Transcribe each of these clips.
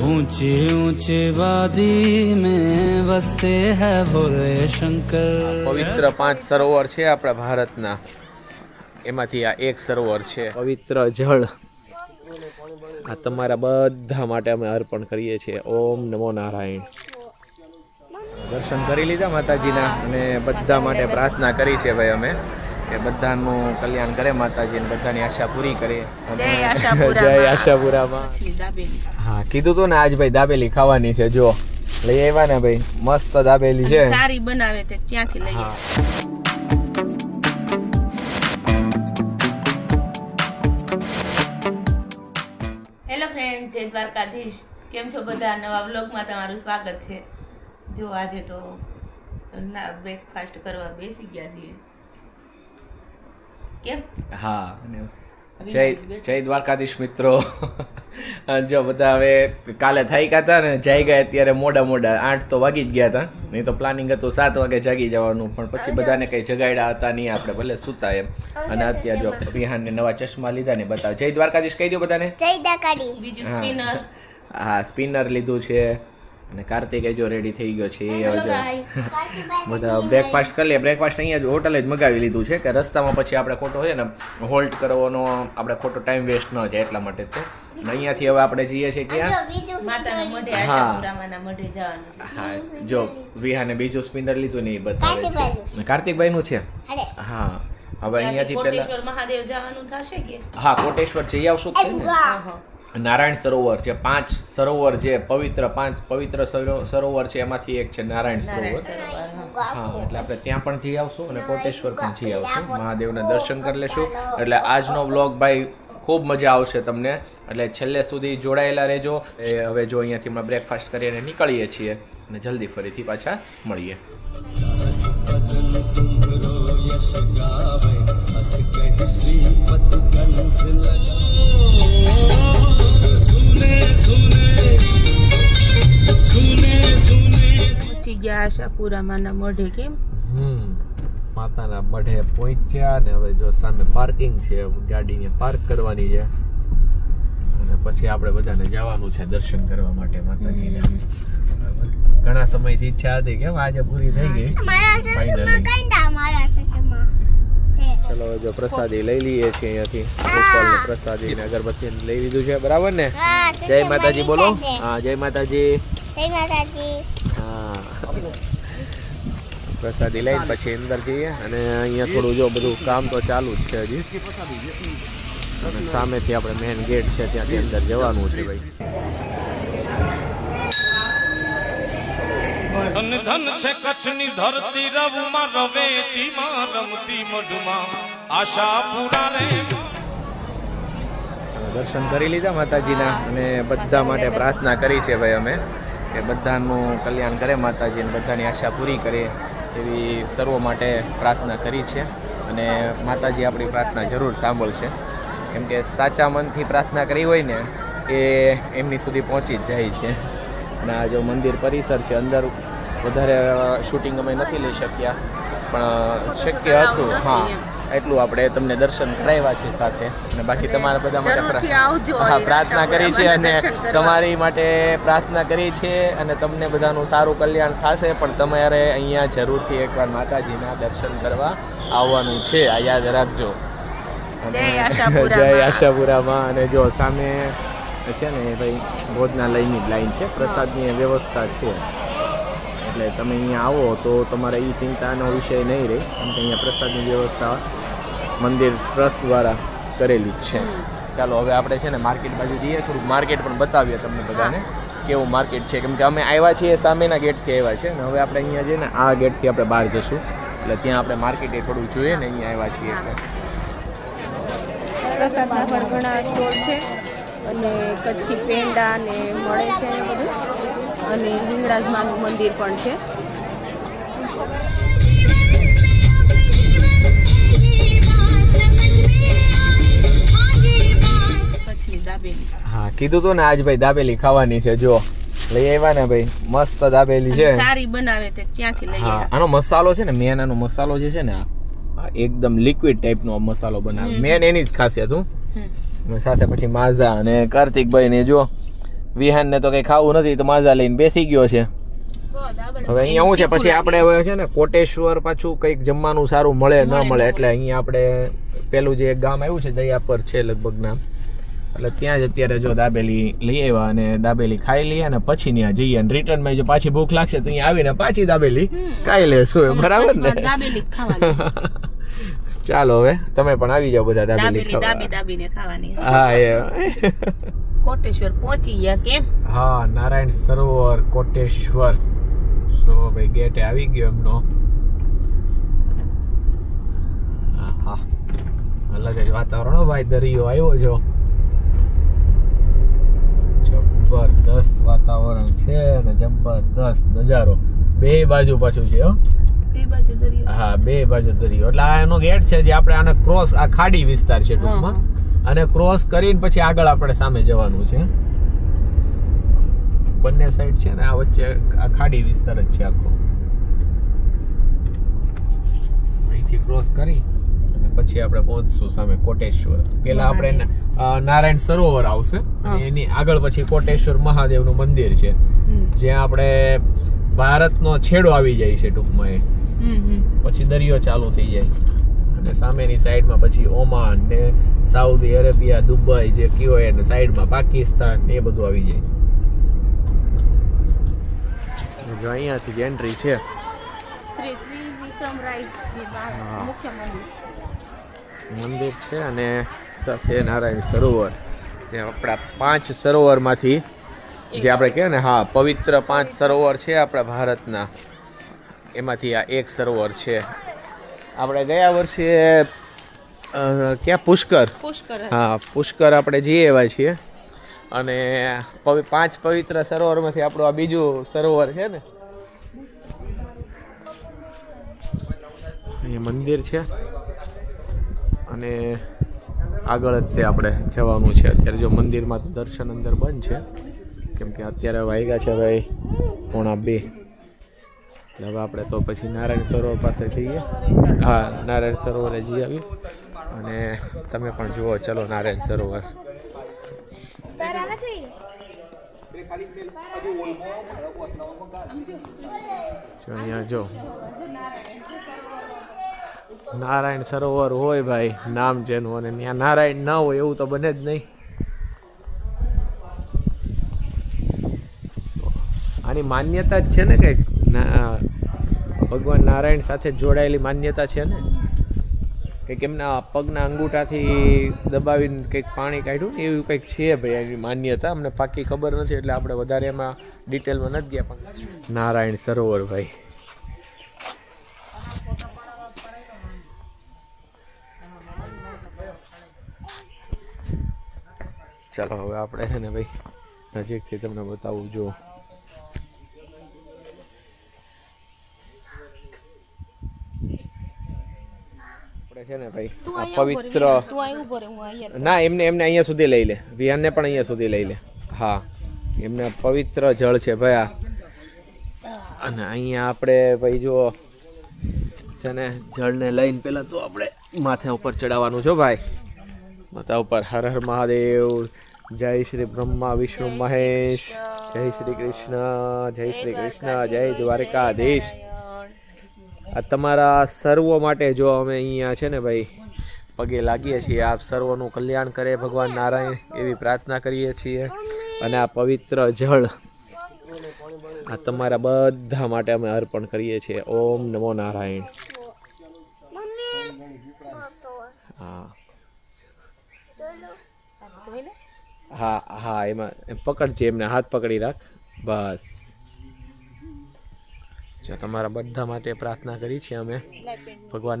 ऊंची ऊंची वादी में बसते हैं भोले शंकर। પવિત્ર 5 સરોવર છે આપણા ભારતના, એમાંથી આ એક સરોવર છે પવિત્ર જળ. આ તમારા બધા માટે અમે અર્પણ કરીએ છીએ. ઓમ નમો નારાયણ. દર્શન કરી લીધા માતાજીના અને બધા માટે પ્રાર્થના કરી છે ભાઈ અમે કે બધાનું કલ્યાણ કરે માતાજી અને બધાની આશા પૂરી કરે. જય આશાપુરામાં. હા કીધું તો ને આજ ભાઈ દાબેલી ખાવાની છે. જો લઈ આવ્યા ને ભાઈ, મસ્ત દાબેલી છે, સારી બનાવે તે ક્યાંથી લઈએ. હેલો ફ્રેન્ડ, જય દ્વારકાધીશ. કેમ છો બધા? નવા વ્લોગમાં તમારું સ્વાગત છે. જો આજે તો બ્રેકફાસ્ટ કરવા બેસી ગયા છીએ. કેમ? હા, જય દ્વારકાધીશ મિત્રો. જો બધા હવે કાલે થઈ ગયા હતા ને, જાઈ ગયા અત્યારે મોડા 8 તો વાગી જ ગયા હતા. નહીં તો પ્લાનિંગ હતું 7 વાગે જાગી જવાનું, પણ પછી બધાને કઈ જગાડ્યા હતા નહીં, આપણે ભલે સુતા એમ. અને અત્યારે જો વિહાનને નવા ચશ્મા લીધા ને બતાવ. જય દ્વારકાધીશ કહી દો બધાને. જય દ્વારકાધીશ. બીજું સ્પિનર. હા સ્પિનર લીધું છે. અને કાર્તિકે જો રેડી થઈ ગયો છે. બધા બ્રેકફાસ્ટ કરી લે. બ્રેકફાસ્ટ અહીંયા જ હોટલે જ મગાવી લીધું છે કે રસ્તામાં પછી આપણે ખોટો છે ને હોલ્ટ કરવાનો, આપણે ખોટો ટાઈમ વેસ્ટ ન જાય એટલા માટે જ. અહીંયાથી હવે આપણે જઈએ છીએ ક્યાં? માતાના મઢે, આશાપુરામાંના મઢે જવાનું છે. હા જો વિહાને બીજું સ્પિનર લીધું ને એ બતાવે છે. કાર્તિકભાઈ નું છે. હા હવે અહીંયાથી પહેલા કોટેશ્વર મહાદેવ જવાનું થશે કે? હા કોટેશ્વર જઈ આવશું ને. નારાયણ સરોવર છે. 5 સરોવર જે પવિત્ર સરોવર છે એમાંથી એક છે નારાયણ સરોવર. હા એટલે આપણે ત્યાં પણ જઈ આવશું અને કોટેશ્વર પણ જઈ આવશું, મહાદેવના દર્શન કરી લેશું. એટલે આજનો વ્લોગ ભાઈ ખૂબ મજા આવશે તમને, એટલે છેલ્લે સુધી જોડાયેલા રહેજો. હવે જો અહીંયાથી હમણાં બ્રેકફાસ્ટ કરીને નીકળીએ છીએ અને જલ્દી ફરીથી પાછા મળીએ. આશાપુરામાંના મઢે. કેમ? માતાના મઢે પહોંચ્યા ને હવે જો સામે પાર્કિંગ છે, ગાડીને પાર્ક કરવાની છે અને પછી આપણે બધાને જવાનું છે દર્શન કરવા માટે માતાજીને. ઘણા સમયથી ઈચ્છા હતી, કેમ આજે પૂરી થઈ ગઈ ફાઇનલી. ચલો જો પ્રસાદી લઈ લઈએ છીએ અહીંયાથી. ગોપાલને પ્રસાદી ને અગરબત્તી લઈ લીધું છે, બરાબર ને? જય માતાજી બોલો. હા જય માતાજી. હા પ્રસાદી લઈને પછી અંદર જઈએ અને અહીંયા થોડું જો બધું કામ તો ચાલુ જ છે હજી. અને સામેથી આપણે મેઇન ગેટ છે ત્યાંથી અંદર જવાનું છે ભાઈ. ધન ધન છે કચ્છની ધરતી, રવમાં રવે ચીમાં રમતી મઢમાં આશાપુરા રે. દર્શન કરી લીધા માતાજીના અને બધા માટે પ્રાર્થના કરી છે ભાઈ અમે કે બધાનું કલ્યાણ કરે માતાજી અને બધાની આશા પૂરી કરે એવી સર્વ માટે પ્રાર્થના કરી છે. અને માતાજી આપણી પ્રાર્થના જરૂર સાંભળશે, કેમ કે સાચા મનથી પ્રાર્થના કરી હોય ને એ એમની સુધી પહોંચી જ જાય છે. અને આ જો મંદિર પરિસર છે, અંદર વધારે શૂટિંગ અમે નથી લઈ શક્યા, પણ શક્ય હતું હા એટલું આપણે તમને દર્શન કરાવ્યા છે સાથે. અને બાકી તમારા બધા માટે હા પ્રાર્થના કરી છે અને તમારી માટે પ્રાર્થના કરી છે અને તમને બધાનું સારું કલ્યાણ થશે. પણ તમારે અહીંયા જરૂરથી એકવાર માતાજીના દર્શન કરવા આવવાનું છે, આ યાદ રાખજો. જય આશાપુરામાં. અને જો સામે છે ને ભાઈ ભોજનાલયની જ લાઈન છે, પ્રસાદની વ્યવસ્થા છે. એટલે તમે અહીંયા આવો તો તમારે એ ચિંતાનો વિષય નહીં રહે, કેમ કે અહીંયા પ્રસાદની વ્યવસ્થા મંદિર ટ્રસ્ટ દ્વારા કરેલી જ છે. ચાલો હવે આપણે છે ને માર્કેટ બાજુ જઈએ, થોડુંક માર્કેટ પણ બતાવીએ તમને બધાને કેવું માર્કેટ છે. કેમ કે અમે આવ્યા છીએ સામેના ગેટથી આવ્યા છે ને હવે આપણે અહીંયા જઈએ ને આ ગેટથી આપણે બહાર જશું, એટલે ત્યાં આપણે માર્કેટે થોડું જોઈએ ને અહીંયા આવ્યા છીએ એટલે. પ્રસાદના પણ ઘણા સ્ટોલ છે અને કચ્છી પેંડા ને મળે છે બધું. અને હિંગળાજમાનું મંદિર પણ છે. હા કીધું તો ને આજ ભાઈ દાબેલી ખાવાની છે. જો લઈ આવ્યા ને ભાઈ, મસ્ત દાબેલી છે, સારી બનાવે તે ક્યાંથી લઈએ. હા આનો મસાલો છે ને, મેન આનો મસાલો જે છે ને એકદમ લિક્વિડ ટાઈપનો મસાલો બનાવે, મેન એની જ ખાસિયત. હું સાથે પછી માઝા અને કાર્તિકભાઈ ને જો વિહાન ને તો કઈ ખાવું નથી તો માઝા લઈને બેસી ગયો છે. હવે અહીંયા શું છે પછી આપણે હવે છે ને કોટેશ્વર પાછું કંઈક જમવાનું સારું મળે ન મળે એટલે અહીંયા આપણે પેલું જે એક ગામ આવ્યું છે દયાપર છે લગભગ નામ, એટલે ત્યાં જ અત્યારે જો દાબેલી લઈ આવ્યા અને દાબેલી ખાઈ લઈએ અને પછી ત્યાં જઈએ અને રિટર્નમાં જો પાછી ભૂખ લાગશે તો અહીંયા આવીને પાછી દાબેલી ખાઈ લેશું. બરાબર ને? ચાલો હવે તમે પણ આવી જાઓ બધા દાબેલી ખાવાની. હા એ કોટેશ્વર પહોંચી ગયા કેમ? હા નારાયણ સરોવર કોટેશ્વર. તો ભાઈ ગેટે આવી ગયો એમનો. હા અલગ જ વાતાવરણ ભાઈ, દરિયો આવ્યો છો, જબરદસ્ત વાતાવરણ છે અને જબરદસ્ત નજારો. બે બાજુ પાછું છે હો, બે બાજુ દરિયો. હા બે બાજુ દરિયો. એટલે આ એનો ગેટ છે જે આપણે આને ક્રોસ, આ ખાડી વિસ્તાર છે ટૂંકમાં, અને ક્રોસ કરીને પછી આગળ આપણે સામે જવાનું છે. બંને સાઈડ છે ને આ વચ્ચે આ ખાડી વિસ્તાર જ છે આખો. અહીંથી ક્રોસ કરી અને પછી આપણે પહોંચશું સામે કોટેશ્વર. પેલા આપણે નારાયણ સરોવર આવશે અને એની આગળ પછી કોટેશ્વર મહાદેવનું મંદિર છે જ્યાં આપણે ભારતનો છેડો આવી જાય છે ટૂંકમાં. એ પછી દરિયો ચાલુ થઈ જાય અને સામેની સાઈડમાં પછી ઓમાન ને સાઉદી અરેબિયા, દુબઈ જે કયો એને સાઈડમાં પાકિસ્તાન એ બધું આવી જાય. જો અહીંયાથી જ એન્ટ્રી છે. મંદિર છે અને સાથે નારાયણ સરોવર, જે આપણા 5 સરોવરમાંથી જે આપણે કહે ને, હા પવિત્ર 5 સરોવર છે આપણા ભારતના, એમાંથી આ એક સરોવર છે. આપણે ગયા વર્ષે ક્યાં પુષ્કર, હા પુષ્કર આપણે જઈ આવ્યા છીએ અને 5 પવિત્ર સરોવરમાંથી આપણું આ બીજું સરોવર છે ને. અહીંયા મંદિર છે અને આગળ જ તે આપણે જવાનું છે. અત્યારે જો મંદિરમાં તો દર્શન અંદર બંધ છે કેમ કે અત્યારે વાગ્યા છે ભાઈ 1:30. એટલે હવે આપણે તો પછી નારાયણ સરોવર પાસે જઈએ. હા નારાયણ સરોવરે જઈ આવીએ અને તમે પણ જુઓ. ચલો નારાયણ સરોવર. અહીંયા જો નારાયણ સરોવર હોય ભાઈ નામ જેનું, અને ત્યાં નારાયણ ના હોય એવું તો બને જ નહીં. આની માન્યતા જ છે ને કંઈક, ભગવાન નારાયણ સાથે જોડાયેલી માન્યતા છે ને, કંઈક એમના પગના અંગૂઠાથી દબાવીને કંઈક પાણી કાઢ્યું ને એવું કંઈક છે ભાઈ એની માન્યતા. અમને પાકી ખબર નથી એટલે આપણે વધારે એમાં ડિટેલમાં નથી ગયા. પણ નારાયણ સરોવર ભાઈ ચાલો હવે આપણે છે ને ભાઈ નજીકથી તમને બતાવું. જો આપણે છે ને ભાઈ આ પવિત્ર, ના એમને અહીંયા સુધી લઈ લે, વિહાનને પણ અહીંયા સુધી લઈ લે. હા એમને પવિત્ર જળ છે ભાઈ આ. અને અહીંયા આપણે ભાઈ જો છે ને જળને લઈને પેલા તો આપણે માથા ઉપર ચડાવવાનું છો ભાઈ. માથા ઉપર હર હર મહાદેવ, જય શ્રી બ્રહ્મા વિષ્ણુ મહેશ, જય શ્રી કૃષ્ણ, જય શ્રી કૃષ્ણ, જય દ્વારકાધીશ. આ તમારા સર્વો માટે જો અમે અહીંયા છે ને ભાઈ પગે લાગીએ છીએ. આપ સર્વનું કલ્યાણ કરે ભગવાન નારાયણ એવી પ્રાર્થના કરીએ છીએ. અને આ પવિત્ર જળ આ તમારા બધા માટે અમે અર્પણ કરીએ છીએ. ઓમ નમો નારાયણ. હા હા હા એમાં પકડજે, એમને હાથ પકડી રાખ બસ. જો તમારા બધા માટે પ્રાર્થના કરી છે અમે. ભગવાન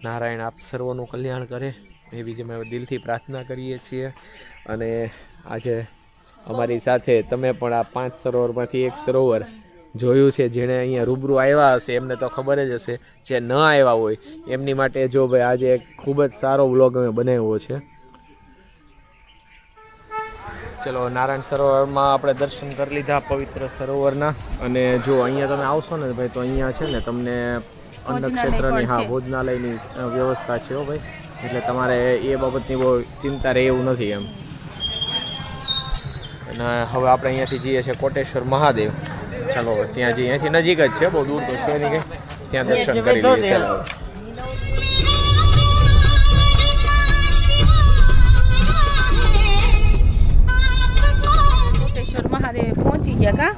નારાયણ આપ સર્વનું કલ્યાણ કરે એવી જ અમે દિલથી પ્રાર્થના કરીએ છીએ. અને આજે અમારી સાથે તમે પણ આ 5 સરોવરમાંથી એક સરોવર જોયું છે. જેણે અહીંયા રૂબરૂ આવ્યા હશે એમને તો ખબર જ હશે. જે ન આવ્યા હોય એમની માટે જો ભાઈ આજે એક ખૂબ જ સારો વ્લોગ અમે બનાવ્યો છે. ચલો નારાયણ સરોવરમાં આપણે દર્શન કરી લીધા પવિત્ર સરોવરના. અને જો અહીંયા તમે આવશો ને ભાઈ તો અહીંયા છે ને તમને અન્નક્ષેત્રની, હા ભોજનાલયની વ્યવસ્થા છે હો ભાઈ. એટલે તમારે એ બાબતની બહુ ચિંતા રહે એવું નથી એમ. અને હવે આપણે અહીંયાથી જઈએ છીએ કોટેશ્વર મહાદેવ. ચાલો ત્યાં જઈએ, અહીંયાથી નજીક જ છે, બહુ દૂર તો છે નહીં કંઈ. ત્યાં દર્શન કરી લઈએ. ચાલો કોટેશ્વર મહાદેવ પહોંચી ગયા કા.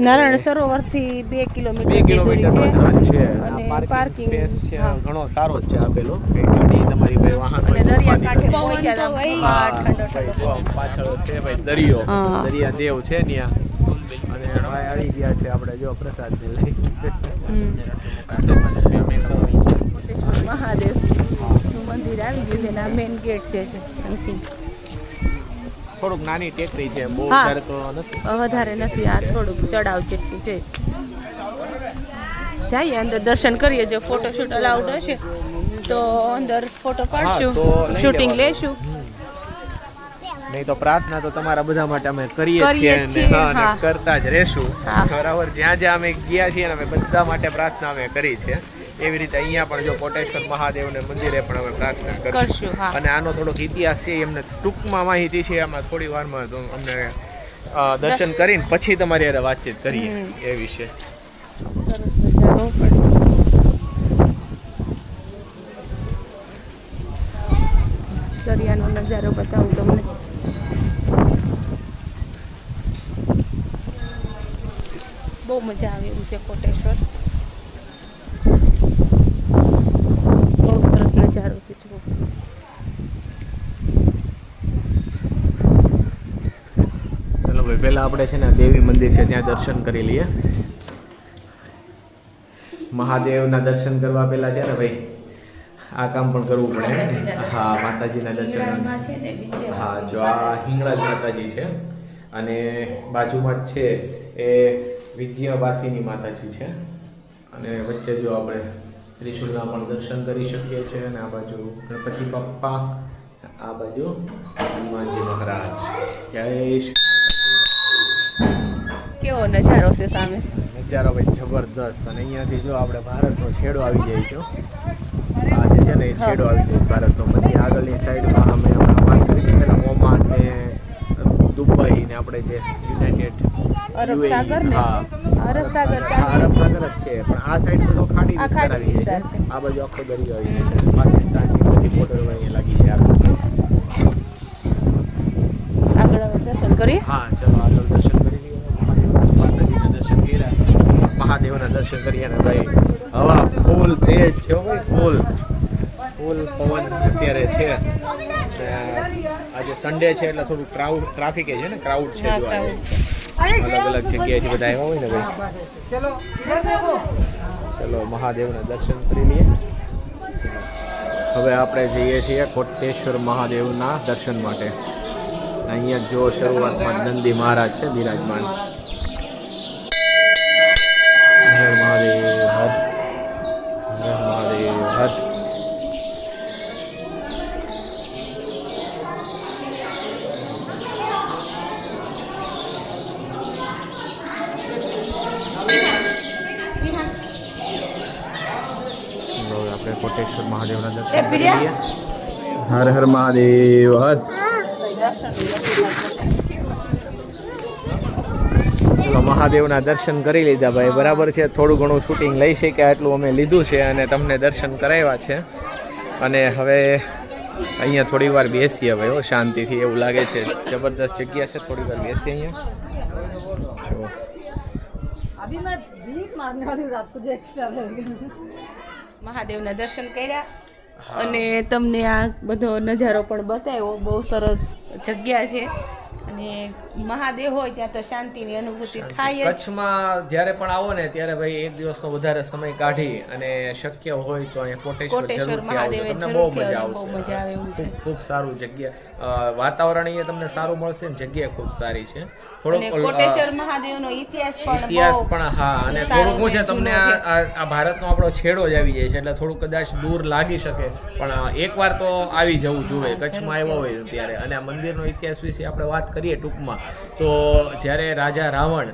નારાયણ સરોવર થી 2 કિલોમીટર 2 કિલોમીટરમાં જ છે. અને પાર્કિંગ પાર્કિંગ સ્પેસ છે ઘણો સારો જ છે આપેલો, કે ગાડી તમારી ભાઈ વાહન અને દરિયા કાંઠે હોય પહોંચ્યા હતા. ઠંડો ઠંડો પાછળ છે ભાઈ દરિયો, હા. દરિયા દેવ છે ત્યાં. અને હવે આવી ગયા છે આપણે જો પ્રસાદ ને લઈ. કોટેશ્વર મહાદેવ નું મંદિર આવી ગયું છે. આ મેઇન ગેટ છે અહીંથી. થોડુંક નાની ટેકરી છે, બહુ હા. વધારે તો નથી. વધારે નથી, આ થોડુંક ચડાવ જેટલું છે. જઈએ અંદર દર્શન કરીએ. જો ફોટોશૂટ અલાઉડ હશે તો અંદર ફોટો પાડશું, તો લઈ શૂટિંગ લેવાનું. લેશું. નહીં તો પ્રાર્થના તો તમારા બધા માટે અમે કરીએ કરીએ છીએ જ અને છીએ, હા, અને હા. કરતા જ રહેશું. હા. બરાબર, જ્યાં જ્યાં અમે ગયા છીએ ને અમે બધા માટે પ્રાર્થના અમે કરી છે. એવી રીતે અહીંયા પણ જો કોટેશ્વર મહાદેવને મંદિરે પણ અમે પ્રાર્થના કરશું, કરશું. હા. અને આનો થોડોક ઇતિહાસ છે, એમને ટૂંકમાં માહિતી છે, આમાં થોડી વારમાં તો અમને દર્શન કરીને પછી તમારી હારે વાતચીત કરીએ એ વિશે. સરસ નજારો પણ. દરિયાનો નજારો બતાવું તમને. બહુ મજા આવે એવું છે કોટેશ્વર. બહુ સરસ નજારો છે. જુઓ. ચલો ભાઈ, પહેલા આપણે છે ને દેવી મંદિર છે ત્યાં દર્શન કરી લઈએ. મહાદેવના દર્શન કરવા પહેલા છે ને ભાઈ આ કામ પણ કરવું પડે. હા, માતાજીના દર્શન. હા, જો આ હિંગળાજ માતાજી છે અને બાજુમાં જ છે એ વિદ્યાવાસીની માતાજી છે. અને વચ્ચે જો આપણે ત્રિશુલના પણ દર્શન કરી શકીએ છીએ. અને આ બાજુ ગણપતિ બાપ્પા, આ બાજુ હનુમાનજી મહારાજ. જય શ્રી કેવો નજારો છે સામે. નજારો ભાઈ જબરદસ્ત. અને અહીંયાથી જો આપણે ભારતનો છેડો આવી જાય છે. આ જે છે ને એ છેડો આવી જાય ભારતનો. પછી આગળની સાઈડમાં અમે હમણાં વાત કરી હતી પેલા ઓમાન ને દુબઈ ને આપણે જે યુનાઇટેડ અરબ સાગર ને? હા, અરબ સાગર હા, અરબ સાગર જ છે. પણ આ સાઈડ તો ખાડી આ વિસ્તાર ખાડી આવી જાય વિસ્તાર છે. છે. આ બાજુ આખો દરિયો આવી જાય છે. પાકિસ્તાનની બધી બોર્ડર અહીંયા લાગી જાય આગળ. આગળ દર્શન કરીએ. હા, ચલો આગળ દર્શન કરી લઈએ. માતાજીના દર્શન કર્યા, મહાદેવના દર્શન કર્યા ને ભાઈ હવા ફૂલ તેજ છે હો ભાઈ, ફૂલ પવન અત્યારે છે. આજે સન્ડે છે એટલે થોડું ટ્રાફિક છે ને, ક્રાઉડ છે. હા, જો આજે crowd છે. અલગ અલગ જગ્યાએથી બધા આવ્યા હોય ને ભાઈ. ચલો મહાદેવના દર્શન કરી લઈએ. હવે આપણે જઈએ છીએ કોટેશ્વર મહાદેવના દર્શન માટે. અહીંયા જો શરૂઆતમાં નંદી મહારાજ છે બિરાજમાન. હર મહાદેવ હર, હર મહાદેવ હર. આપણે કોટેશ્વર મહાદેવના દર્શન કરી લઈએ. હર હર મહાદેવ હર. ચલો મહાદેવના દર્શન કરી લીધા ભાઈ, બરાબર છે. થોડું ઘણું શૂટિંગ લઈ શક્યા એટલું અમે લીધું છે અને તમને દર્શન કરાવ્યા છે. અને હવે અહીંયા થોડી વાર બેસીએ ભાઈ, હો શાંતિથી. એવું લાગે છે જબરદસ્ત જગ્યા છે. થોડી વાર બેસીએ અહીંયા. જો મહાદેવના દર્શન કર્યા અને તમને આ બધો નજારો પણ બતાવ્યો. બહુ સરસ જગ્યા છે અને મહાદેવ હોય ત્યાં તો શાંતિની અનુભૂતિ થાય જ. કચ્છમાં જ્યારે પણ આવો ને ત્યારે ભાઈ એક દિવસનો વધારે સમય કાઢી અને શક્ય હોય તો અહીંયા કોટેશ્વર કોટેશ્વર જરૂરથી આવજો. મહાદેવે તમને બહુ જરૂરથી મજા આવજો, બહુ મજા આવે એવું આવશે. છે. ખૂબ સારું જગ્યા, વાતાવરણ અહીંયા તમને સારું મળશે ને જગ્યા ખૂબ સારી છે. અને કોટેશ્વર મહાદેવનો ઇતિહાસ ઇતિહાસ પણ પણ હા, અને સારો થોડુંક શું છે ને તમને જૂનો છે. આ ભારતનો આપણો છેડો જ આવી જાય છે એટલે થોડું કદાચ દૂર લાગી શકે, પણ એકવાર તો આવી જવું જોઈએ કચ્છમાં આવ્યા હોય ત્યારે. અને આ મંદિરનો ઇતિહાસ વિશે આપણે વાત કરીએ ટૂંકમાં તો જ્યારે રાજા રાવણ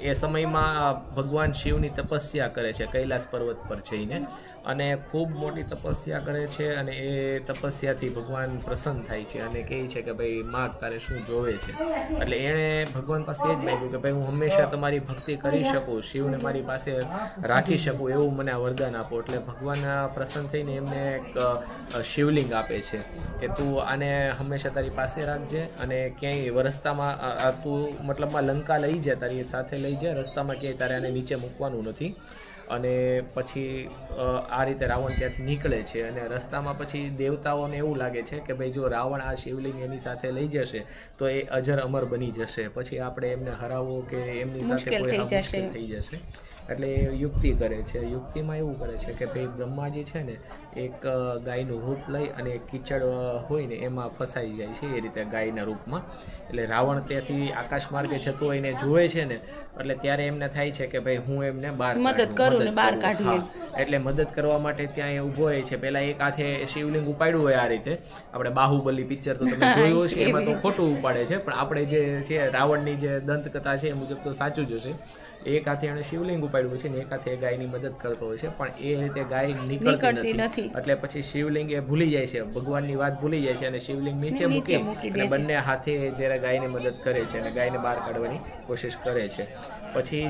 એ સમયમાં ભગવાન શિવની તપસ્યા કરે છે કૈલાસ પર્વત પર જઈને, અને ખૂબ મોટી તપસ્યા કરે છે, અને એ તપસ્યાથી ભગવાન પ્રસન્ન થાય છે અને કહે છે કે ભાઈ માગ તારે શું જોવે છે. એટલે એણે ભગવાન પાસે એ જ માગ્યું કે ભાઈ હું હંમેશા તમારી ભક્તિ કરી શકું, શિવને મારી પાસે રાખી શકું એવું મને આ વરદાન આપો. એટલે ભગવાન પ્રસન્ન થઈને એમને એક શિવલિંગ આપે છે કે તું આને હંમેશા તારી પાસે રાખજે, અને ક્યાંય રસ્તામાં તું મતલબમાં લંકા લઈ જાય, તારી સાથે લઈ જાય, રસ્તામાં ક્યાંય તારે આને નીચે મૂકવાનું નથી. અને પછી આ રીતે રાવણ ત્યાંથી નીકળે છે, અને રસ્તામાં પછી દેવતાઓને એવું લાગે છે કે ભાઈ જો રાવણ આ શિવલિંગ એની સાથે લઈ જશે તો એ અજર અમર બની જશે, પછી આપણે એમને હરાવવો કે એમની સાથે કોઈ મુશ્કેલ થઈ જશે. એટલે એ યુક્તિ કરે છે. યુક્તિમાં એવું કરે છે કે ભાઈ બ્રહ્માજી છે ને એક ગાયનું રૂપ લઈ અને કીચડ હોય ને એમાં ફસાઈ જાય છે, એ રીતે ગાયના રૂપમાં. એટલે રાવણ ત્યાંથી આકાશ માર્ગે જતો એને જુએ છે ને, એટલે ત્યારે એમને થાય છે કે ભાઈ હું એમને મદદ કાઢું. એટલે મદદ કરવા માટે ત્યાં એ ઊભો રહે છે. પહેલા એક હાથે શિવલિંગ ઉપાડ્યું હોય આ રીતે, આપણે બાહુબલી પિક્ચર તો તમે જોયું હશે, એમાં તો ખોટું ઉપાડે છે, પણ આપણે જે છે રાવણની જે દંતકથા છે એ મુજબ તો સાચું જ હશે. એક હાથે એને શિવલિંગ ઉપાડ્યું છે ને એક હાથે ગાયની મદદ કરતો હોય છે, પણ એ રીતે ગાય નીકળતી નથી. એટલે પછી શિવલિંગ એ ભૂલી જાય છે, ભગવાનની વાત ભૂલી જાય છે, અને શિવલિંગ નીચે મૂકી અને બંને હાથે જ્યારે ગાયને મદદ કરે છે અને ગાયને બહાર કાઢવાની કોશિશ કરે છે. પછી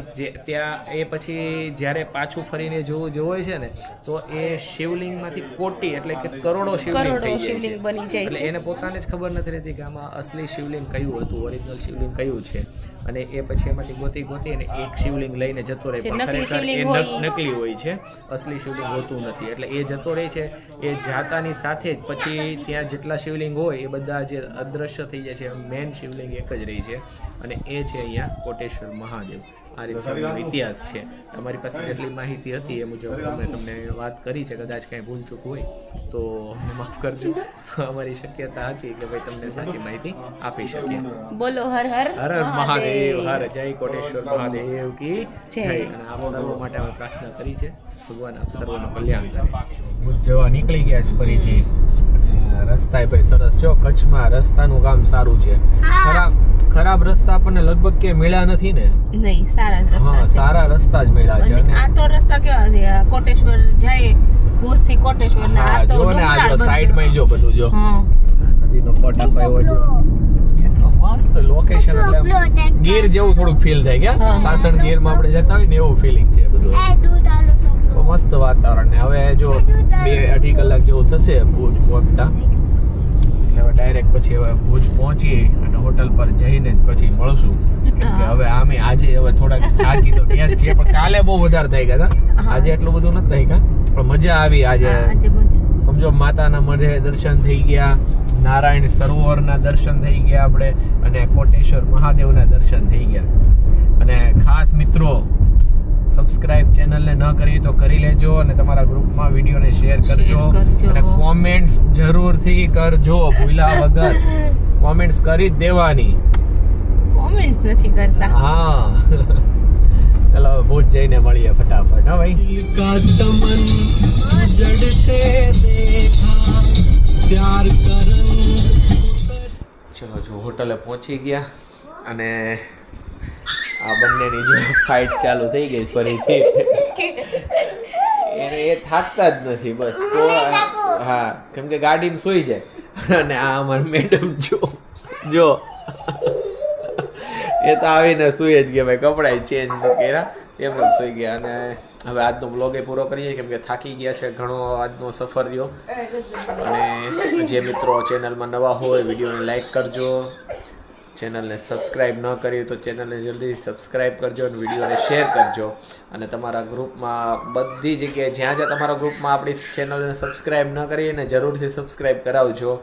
પછી જ્યારે પાછું ફરીને જોવે છે ને તો એ શિવલિંગમાંથી કોટી એટલે કે કરોડો શિવલિંગ થઈ જાય છે. એટલે એને પોતાને જ ખબર નથી રહેતી કે આમાં અસલી શિવલિંગ કયું હતું, ઓરિજિનલ શિવલિંગ કયું છે. અને એ પછી એમાંથી ગોતી અને એક શિવલિંગ લઈને જતો રહે, પણ ખરેખર એ નકલી હોય છે, અસલી શિવલિંગ હોતું નથી. એટલે એ જતો રહે છે, એ જાતાની સાથે જ પછી ત્યાં જેટલા શિવલિંગ હોય એ બધા જે અદ્રશ્ય થઈ જાય છે, મેન શિવલિંગ એક જ રહી છે, અને એ છે અહીંયા કોટેશ્વર મહાદેવ. આ રીતનો ઇતિહાસ છે. અમારી પાસે જેટલી માહિતી હતી એ મુજબ અમે તમને વાત કરી છે. કદાચ કાંઈ ભૂલચૂક હોય તો અમને માફ કરજો. અમારી શક્યતા હતી કે ભાઈ તમને સાચી માહિતી આપી શકીએ. બોલો હર હર હર હર મહાદેવ, હર જય કોટેશ્વર મહાદેવ કી જય. અને આપ સર્વ માટે અમે પ્રાર્થના કરી છે, ભગવાન આપ સર્વનું કલ્યાણ કરે. ભુજ જવા નીકળી ગયા છે ફરીથી. રસ્તા ભાઈ સરસ છો, કચ્છમાં રસ્તાનું કામ સારું છે. ખરાબ રસ્તા આપણને લગભગ કે મળ્યા નથી ને? નહીં, સારા જ રસ્તા છે. સારા રસ્તા જ મળ્યા છે. અને આ તો રસ્તા કેવા છે, કોટેશ્વર જાય, ભુજ થી કોટેશ્વર ના આ તો આ સાઈડ માં જો બધું જો નદીનો પટ આપ્યો જો, કેટલો મસ્ત લોકેશન. એટલે ગીર જેવું થોડું ફીલ થાય કે સાસણ ગીર માં આપણે જતા હોય ને એવું ફીલિંગ છે બધું. મસ્ત વાતાવરણ. ને હવે જો 2-2.5 કલાક જેવું થશે ભુજ પહોંચતા. હવે ડાયરેક્ટ પછી હવે ભુજ પહોંચી અને હોટલ પર જઈને જ પછી મળશું. કેમ કે હવે આમે આજે હવે થોડાક થાકી તો ગયા છીએ, પણ કાલે બહુ વધારે થઈ ગયા હતા. આજે એટલું બધું નથી થઈ ગયા, પણ મજા આવી. આજે સમજો માતાના મઢે દર્શન થઈ ગયા, નારાયણ સરોવરના દર્શન થઈ ગયા આપણે, અને કોટેશ્વર મહાદેવના દર્શન થઈ ગયા. અને ખાસ મિત્રો, સબસ્ક્રાઇબ ચેનલને ન કરી તો કરી લેજો, અને તમારા ગ્રુપમાં વિડીયોને શેર કરજો, અને કોમેન્ટ્સ જરૂરથી કરજો, ભૂલા વગર કોમેન્ટ્સ કરી જ દેવાની. કોમેન્ટ્સ નથી કરતા. હા ચલો ભુજ જઈને મળીએ ફટાફટ. હા ભાઈ. ચલો જો હોટલે પહોંચી ગયા, અને આ બંનેની જો ફાઇટ ચાલુ થઈ ગઈ ફરીથી. એ થાકતા જ નથી બસ. હા, કેમ કે ગાડીમાં સુઈ જાય. અને આ અમારી મેડમ જો એ તો આવીને સુઈ જ ગયા ભાઈ, કપડાં ચેન્જ કર્યા એમને સુઈ ગયા. અને હવે આજનો બ્લોગ એ પૂરો કરીએ, કેમ કે થાકી ગયા છે, ઘણો આજનો સફર રહ્યો. અને જે મિત્રો ચેનલમાં નવા હોય વિડીયોને લાઈક કરજો, ચેનલને સબસ્ક્રાઈબ ન કરી તો ચેનલને જલ્દી સબસ્ક્રાઈબ કરજો, અને વિડીયોને શેર કરજો. અને તમારા ગ્રુપમાં બધી જગ્યાએ જ્યાં જ્યાં તમારા ગ્રુપમાં આપણી ચેનલને સબસ્ક્રાઈબ ન કરી એને જરૂરથી સબસ્ક્રાઈબ કરાવજો.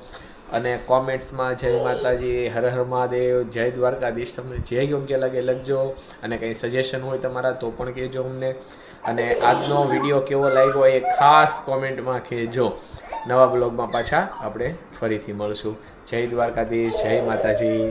અને કોમેન્ટ્સમાં જય માતાજી, હર હર મહાદેવ, જય દ્વારકાધીશ તમને જે યોગ્ય લાગે લખજો. અને કંઈ સજેશન હોય તમારા તો પણ કહેજો અમને. અને આજનો વિડીયો કેવો લાગ્યો એ ખાસ કોમેન્ટમાં કહેજો. નવા બ્લોગમાં પાછા આપણે ફરીથી મળશું. જય દ્વારકાધીશ, જય માતાજી.